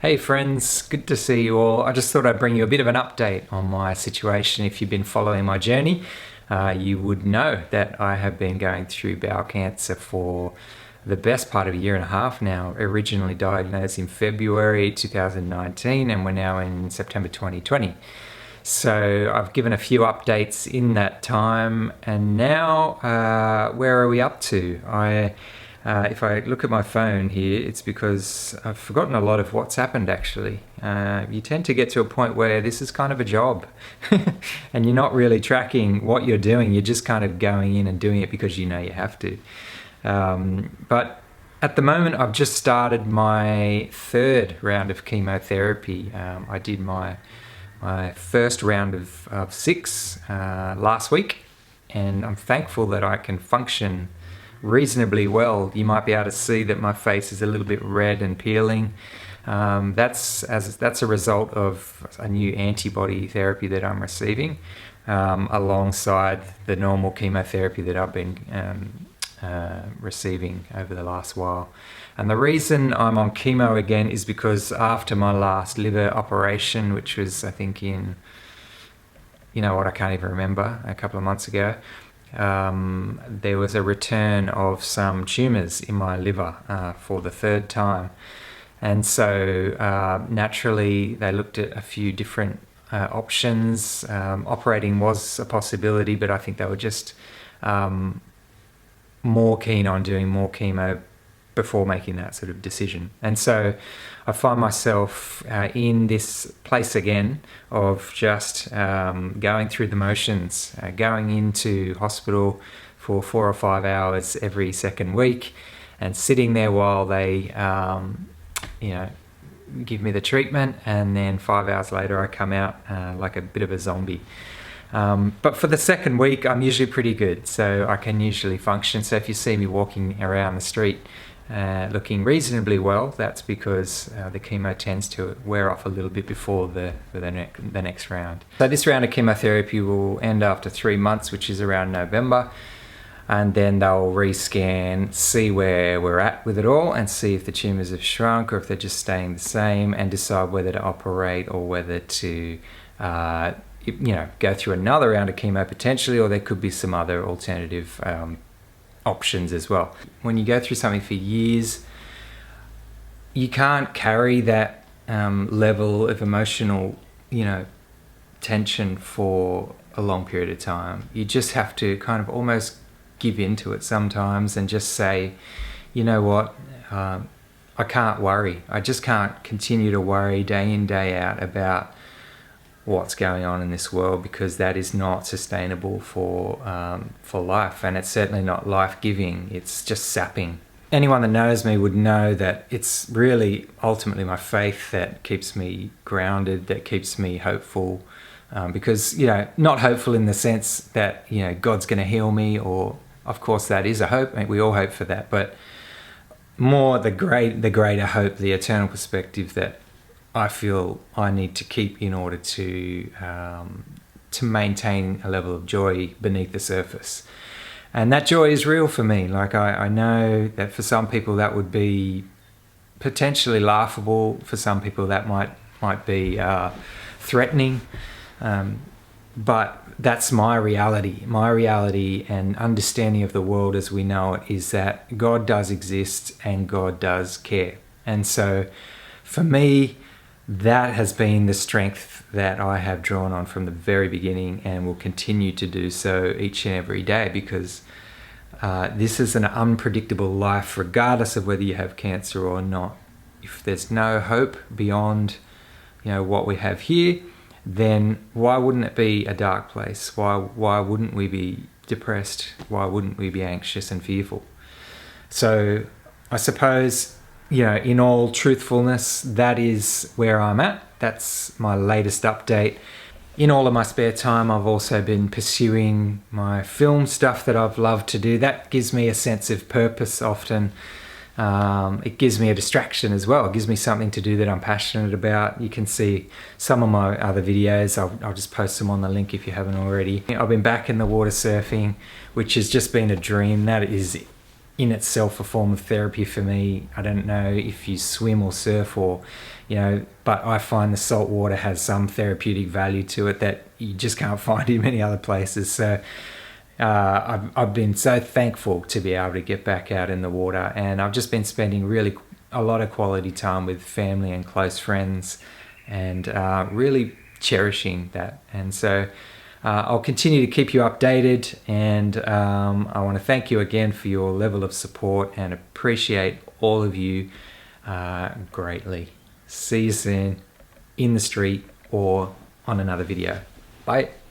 Hey friends, good to see you all. I just thought I'd bring you a bit of an update on my situation. If you've been following my journey, you would know that I have been going through bowel cancer for the best part of a year and a half now. Originally diagnosed in February 2019 and we're now in September 2020. So I've given a few updates in that time, and now where are we up to? If I look at my phone here, it's because I've forgotten a lot of what's happened actually. You tend to get to a point where this is kind of a job and you're not really tracking what you're doing. You're just kind of going in and doing it because you know you have to. But at the moment, I've just started my third round of chemotherapy. I did my first round of 6 last week, and I'm thankful that I can function reasonably well. You might be able to see that my face is a little bit red and peeling. That's a result of a new antibody therapy that I'm receiving, alongside the normal chemotherapy that I've been receiving over the last while. And the reason I'm on chemo again is because after my last liver operation, which was I think in, I can't even remember, a couple of months ago, there was a return of some tumours in my liver for the third time. And so naturally they looked at a few different options. Operating was a possibility, but I think they were just more keen on doing more chemo before making that sort of decision. And so I find myself in this place again of just going through the motions, going into hospital for 4 or 5 hours every second week and sitting there while they give me the treatment, and then 5 hours later I come out like a bit of a zombie. But for the second week I'm usually pretty good, so I can usually function. So if you see me walking around the street looking reasonably well, that's because the chemo tends to wear off a little bit before the next round. So this round of chemotherapy will end after 3 months, which is around November, and then they'll rescan, see where we're at with it all, and see if the tumours have shrunk or if they're just staying the same, and decide whether to operate or whether to go through another round of chemo potentially, or there could be some other alternative options as well. When you go through something for years, you can't carry that level of emotional, tension for a long period of time. You just have to kind of almost give into it sometimes and just say, you know what, I can't worry. I just can't continue to worry day in, day out about what's going on in this world, because that is not sustainable for life, and it's certainly not life-giving. It's just sapping. Anyone that knows me would know that it's really ultimately my faith that keeps me grounded, that keeps me hopeful, because not hopeful in the sense that God's going to heal me, or of course that is a hope, we all hope for that, but more the greater hope, the eternal perspective that I feel I need to keep in order to maintain a level of joy beneath the surface. And that joy is real for me. Like I know that for some people that would be potentially laughable. For some people that might be threatening. But that's my reality. My reality and understanding of the world as we know it is that God does exist and God does care. And so for me, that has been the strength that I have drawn on from the very beginning, and will continue to do so each and every day, because this is an unpredictable life regardless of whether you have cancer or not. If there's no hope beyond what we have here, then why wouldn't it be a dark place? Why wouldn't we be depressed? Why wouldn't we be anxious and fearful? So I suppose, in all truthfulness, that is where I'm at. That's my latest update. In all of my spare time, I've also been pursuing my film stuff that I've loved to do. That gives me a sense of purpose often. It gives me a distraction as well. It gives me something to do that I'm passionate about. You can see some of my other videos. I'll just post them on the link if you haven't already. I've been back in the water surfing, which has just been a dream. That is in itself a form of therapy for me. I don't know if you swim or surf or, but I find the salt water has some therapeutic value to it that you just can't find in many other places. So I've been so thankful to be able to get back out in the water, and I've just been spending really a lot of quality time with family and close friends, and really cherishing that. And so I'll continue to keep you updated, and I want to thank you again for your level of support and appreciate all of you greatly. See you soon in the street or on another video. Bye.